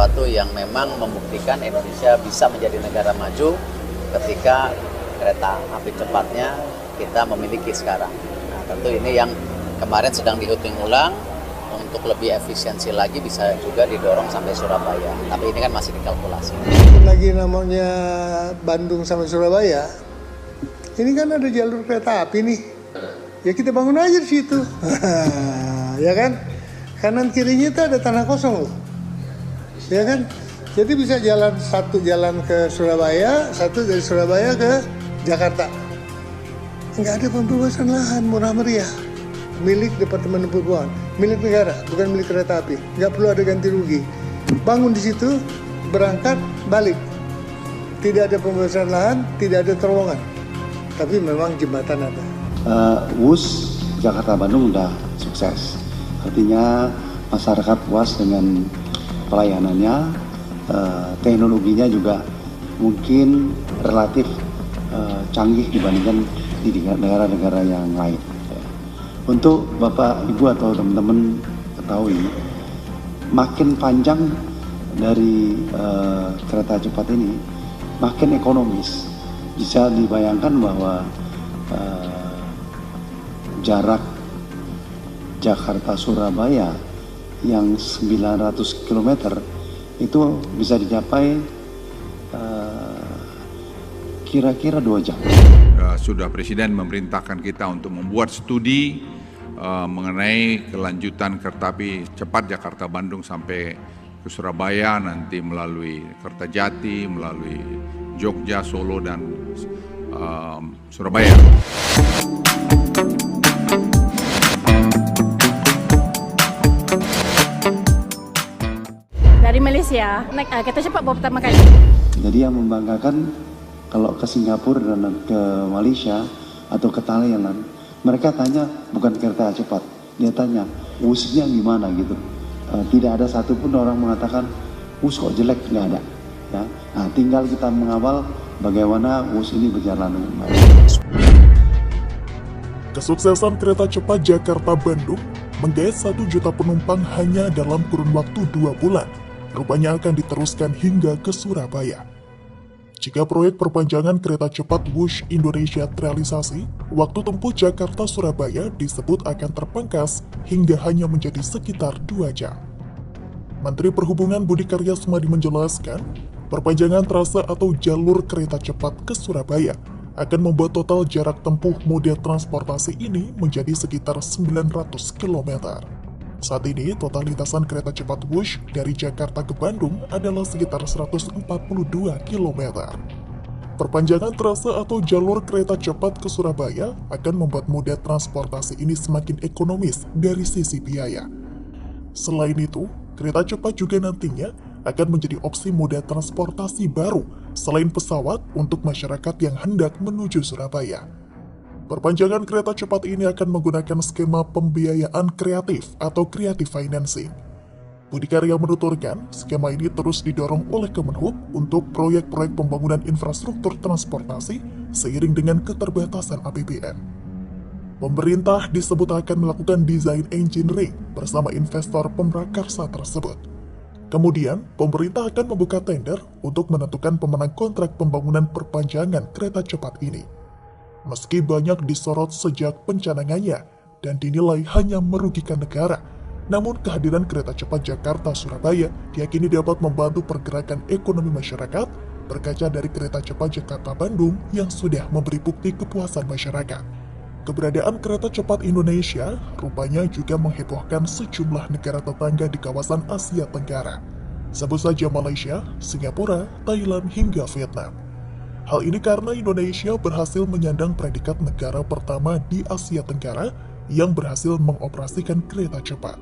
sesuatu yang memang membuktikan Indonesia bisa menjadi negara maju ketika kereta api cepatnya kita memiliki sekarang. Nah, tentu ini yang kemarin sedang dihitung ulang untuk lebih efisiensi lagi, bisa juga didorong sampai Surabaya. Tapi ini kan masih dikalkulasi. Lagi namanya Bandung sama Surabaya, ini kan ada jalur kereta api nih. Ya kita bangun aja di situ. Ya kan? Kanan kirinya itu ada tanah kosong loh. Ya kan? Jadi bisa satu jalan ke Surabaya, satu dari Surabaya ke Jakarta. Nggak ada pembebasan lahan murah meriah. Milik Departemen Perhubungan, milik negara, bukan milik kereta api. Nggak perlu ada ganti rugi. Bangun di situ, berangkat, balik. Tidak ada pembebasan lahan, tidak ada terowongan. Tapi memang jembatan ada. WUS Jakarta-Bandung udah sukses. Artinya masyarakat puas dengan pelayanannya, teknologinya juga mungkin relatif canggih dibandingkan di negara-negara yang lain. Untuk Bapak, Ibu atau teman-teman ketahui, makin panjang dari kereta cepat ini, makin ekonomis. Bisa dibayangkan bahwa jarak Jakarta-Surabaya yang 900 km itu bisa dicapai kira-kira 2 jam. Sudah Presiden memerintahkan kita untuk membuat studi mengenai kelanjutan kereta api cepat Jakarta-Bandung sampai ke Surabaya, nanti melalui Kertajati, melalui Jogja, Solo, dan Surabaya. Dari Malaysia, naik kereta cepat baru pertama kali. Jadi yang membanggakan kalau ke Singapura dan ke Malaysia atau ke Thailand, mereka tanya bukan kereta cepat, dia tanya WUS-nya gimana gitu. Tidak ada satupun orang mengatakan WUS kok jelek, nggak ada. Ya. Nah, tinggal kita mengawal bagaimana WUS ini berjalan dengan baik. Kesuksesan kereta cepat Jakarta-Bandung menggait 1 juta penumpang hanya dalam kurun waktu 2 bulan. Rupanya akan diteruskan hingga ke Surabaya. Jika proyek perpanjangan kereta cepat WUS Indonesia terrealisasi, waktu tempuh Jakarta-Surabaya disebut akan terpangkas hingga hanya menjadi sekitar 2 jam. Menteri Perhubungan Budi Karya Sumadi menjelaskan, perpanjangan trase atau jalur kereta cepat ke Surabaya akan membuat total jarak tempuh moda transportasi ini menjadi sekitar 900 km. Saat ini, total lintasan kereta cepat WUS dari Jakarta ke Bandung adalah sekitar 142 km. Perpanjangan trase atau jalur kereta cepat ke Surabaya akan membuat moda transportasi ini semakin ekonomis dari sisi biaya. Selain itu, kereta cepat juga nantinya akan menjadi opsi moda transportasi baru selain pesawat untuk masyarakat yang hendak menuju Surabaya. Perpanjangan kereta cepat ini akan menggunakan skema pembiayaan kreatif atau creative financing. Budi Karya menuturkan, skema ini terus didorong oleh Kemenhub untuk proyek-proyek pembangunan infrastruktur transportasi seiring dengan keterbatasan APBN. Pemerintah disebut akan melakukan design engineering bersama investor pemrakarsa tersebut. Kemudian, pemerintah akan membuka tender untuk menentukan pemenang kontrak pembangunan perpanjangan kereta cepat ini. Meski banyak disorot sejak pencanangannya dan dinilai hanya merugikan negara, namun kehadiran kereta cepat Jakarta-Surabaya diyakini dapat membantu pergerakan ekonomi masyarakat berkaca dari kereta cepat Jakarta-Bandung yang sudah memberi bukti kepuasan masyarakat. Keberadaan kereta cepat Indonesia rupanya juga menghebohkan sejumlah negara tetangga di kawasan Asia Tenggara. Sebut saja Malaysia, Singapura, Thailand, hingga Vietnam. Hal ini karena Indonesia berhasil menyandang predikat negara pertama di Asia Tenggara yang berhasil mengoperasikan kereta cepat.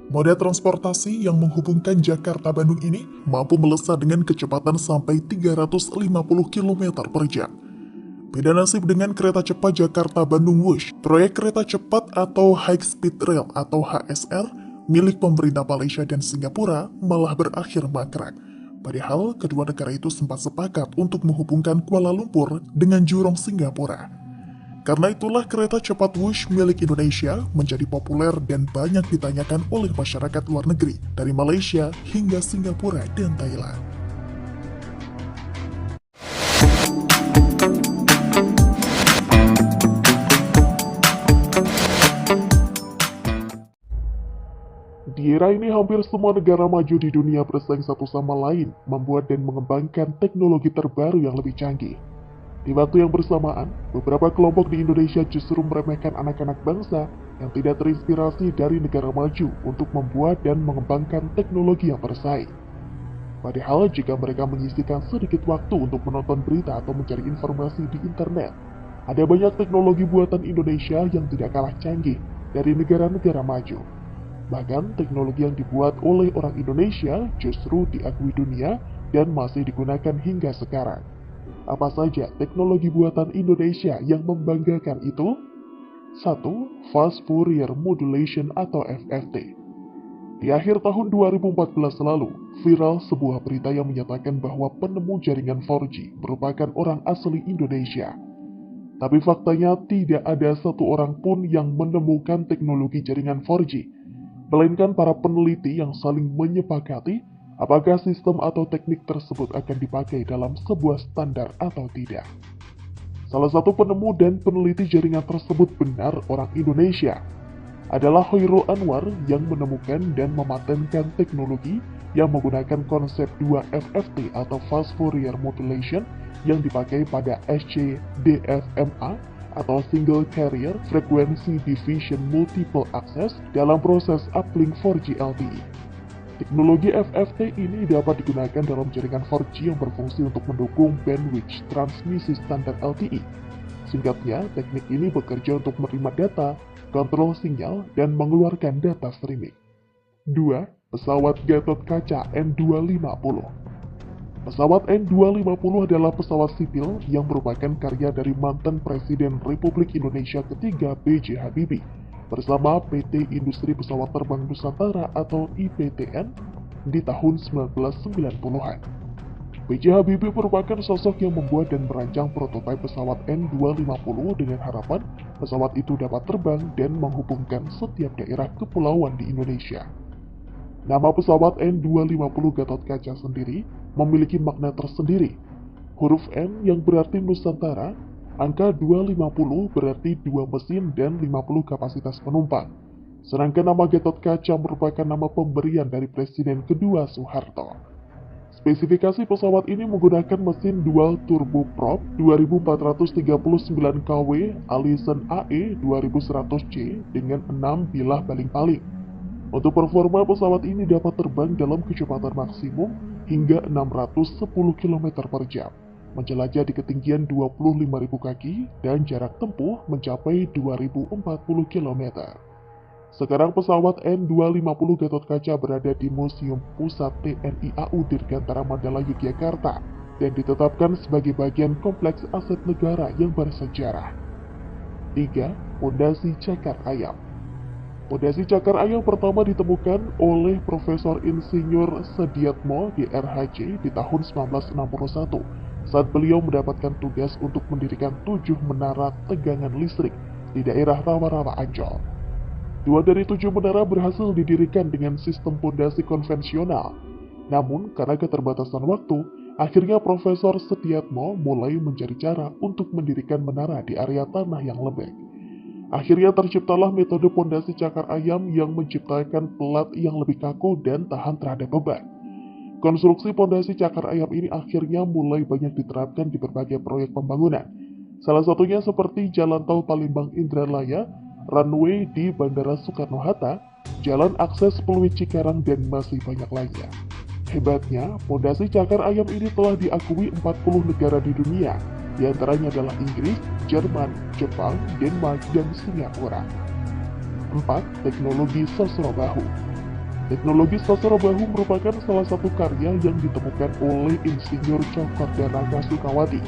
Moda transportasi yang menghubungkan Jakarta-Bandung ini mampu melesat dengan kecepatan sampai 350 km per jam. Beda nasib dengan kereta cepat Jakarta-Bandung WUS, proyek kereta cepat atau High Speed Rail atau HSR milik pemerintah Malaysia dan Singapura malah berakhir mangkrak. Padahal kedua negara itu sempat sepakat untuk menghubungkan Kuala Lumpur dengan Jurong Singapura. Karena itulah kereta cepat Wush milik Indonesia menjadi populer dan banyak ditanyakan oleh masyarakat luar negeri dari Malaysia hingga Singapura dan Thailand. Di era ini hampir semua negara maju di dunia bersaing satu sama lain membuat dan mengembangkan teknologi terbaru yang lebih canggih. Di waktu yang bersamaan, beberapa kelompok di Indonesia justru meremehkan anak-anak bangsa yang tidak terinspirasi dari negara maju untuk membuat dan mengembangkan teknologi yang bersaing. Padahal jika mereka menyisihkan sedikit waktu untuk menonton berita atau mencari informasi di internet, ada banyak teknologi buatan Indonesia yang tidak kalah canggih dari negara-negara maju. Bahkan teknologi yang dibuat oleh orang Indonesia justru diakui dunia dan masih digunakan hingga sekarang. Apa saja teknologi buatan Indonesia yang membanggakan itu? 1. Fast Fourier Modulation atau FFT. Di akhir tahun 2014 lalu, viral sebuah berita yang menyatakan bahwa penemu jaringan 4G merupakan orang asli Indonesia. Tapi faktanya tidak ada satu orang pun yang menemukan teknologi jaringan 4G, melainkan para peneliti yang saling menyepakati apakah sistem atau teknik tersebut akan dipakai dalam sebuah standar atau tidak. Salah satu penemu dan peneliti jaringan tersebut benar orang Indonesia, adalah Hoirul Anwar yang menemukan dan mematenkan teknologi yang menggunakan konsep 2FFT atau Fast Fourier Modulation yang dipakai pada SCDFMA atau Single Carrier Frequency Division Multiple Access dalam proses uplink 4G LTE. Teknologi FFT ini dapat digunakan dalam jaringan 4G yang berfungsi untuk mendukung bandwidth transmisi standar LTE. Singkatnya, teknik ini bekerja untuk menerima data, kontrol sinyal, dan mengeluarkan data streaming. 2. Pesawat Gatot Kaca N250. Pesawat N250 adalah pesawat sipil yang merupakan karya dari mantan Presiden Republik Indonesia ketiga B.J. Habibie bersama PT Industri Pesawat Terbang Nusantara atau IPTN di tahun 1990-an. B.J. Habibie merupakan sosok yang membuat dan merancang prototipe pesawat N250 dengan harapan pesawat itu dapat terbang dan menghubungkan setiap daerah kepulauan di Indonesia. Nama pesawat N250 Gatot Kaca sendiri memiliki makna tersendiri. Huruf N yang berarti Nusantara, angka 250 berarti 2 mesin dan 50 kapasitas penumpang. Sedangkan nama Gatot Kaca merupakan nama pemberian dari Presiden kedua Soeharto. Spesifikasi pesawat ini menggunakan mesin dual turboprop 2439 kW Allison AE 2100C dengan 6 bilah baling-baling. Untuk performa pesawat ini dapat terbang dalam kecepatan maksimum hingga 610 km per jam, menjelajah di ketinggian 25.000 kaki dan jarak tempuh mencapai 2.040 km. Sekarang pesawat N250 Gatot Kaca berada di Museum Pusat TNI AU Dirgantara Mandala Yogyakarta dan ditetapkan sebagai bagian kompleks aset negara yang bersejarah. 3. Pondasi Cakar Ayam. Pondasi Cakar Ayam pertama ditemukan oleh Profesor Insinyur Sediatmo di RHC di tahun 1961 saat beliau mendapatkan tugas untuk mendirikan 7 menara tegangan listrik di daerah rawa-rawa Ancol. 2 dari 7 menara berhasil didirikan dengan sistem pondasi konvensional. Namun, karena keterbatasan waktu, akhirnya Profesor Sediatmo mulai mencari cara untuk mendirikan menara di area tanah yang lembek. Akhirnya terciptalah metode pondasi cakar ayam yang menciptakan pelat yang lebih kaku dan tahan terhadap beban. Konstruksi pondasi cakar ayam ini akhirnya mulai banyak diterapkan di berbagai proyek pembangunan. Salah satunya seperti Jalan Tol Palembang Indralaya, runway di Bandara Soekarno-Hatta, jalan akses Pluit Cikarang, dan masih banyak lainnya. Hebatnya, pondasi cakar ayam ini telah diakui 40 negara di dunia, di antaranya adalah Inggris, Jerman, Jepang, Denmark, dan Singapura. 4. Teknologi Sosro Bahu. Teknologi Sosro Bahu merupakan salah satu karya yang ditemukan oleh Insinyur Cokor dan Rangga Sukawati.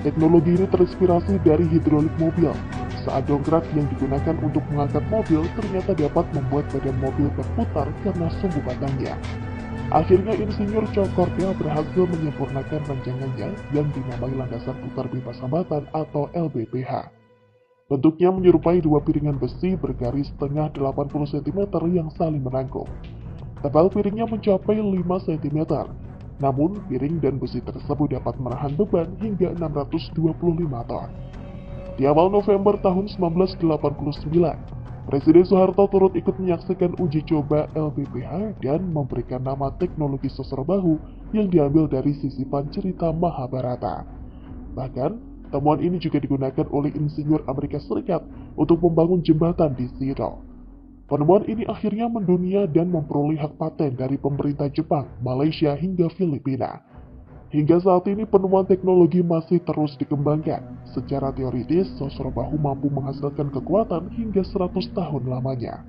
Teknologi ini terinspirasi dari hidrolik mobil. Saat dongkrak yang digunakan untuk mengangkat mobil ternyata dapat membuat badan mobil berputar karena sumbu batangnya. Akhirnya Insinyur Cokorda berhasil menyempurnakan rancangannya yang dinamai landasan putar bebas hambatan atau LBPH. Bentuknya menyerupai dua piringan besi bergaris tengah 80 cm yang saling menanggung. Tebal piringnya mencapai 5 cm, namun piring dan besi tersebut dapat menahan beban hingga 625 ton. Di awal November tahun 1989, Presiden Soeharto turut ikut menyaksikan uji coba LBPH dan memberikan nama teknologi sosor bahu yang diambil dari sisipan cerita Mahabharata. Bahkan, temuan ini juga digunakan oleh insinyur Amerika Serikat untuk membangun jembatan di Seattle. Penemuan ini akhirnya mendunia dan memperoleh hak paten dari pemerintah Jepang, Malaysia, hingga Filipina. Hingga saat ini penemuan teknologi masih terus dikembangkan. Secara teoritis, sosor bahu mampu menghasilkan kekuatan hingga 100 tahun lamanya.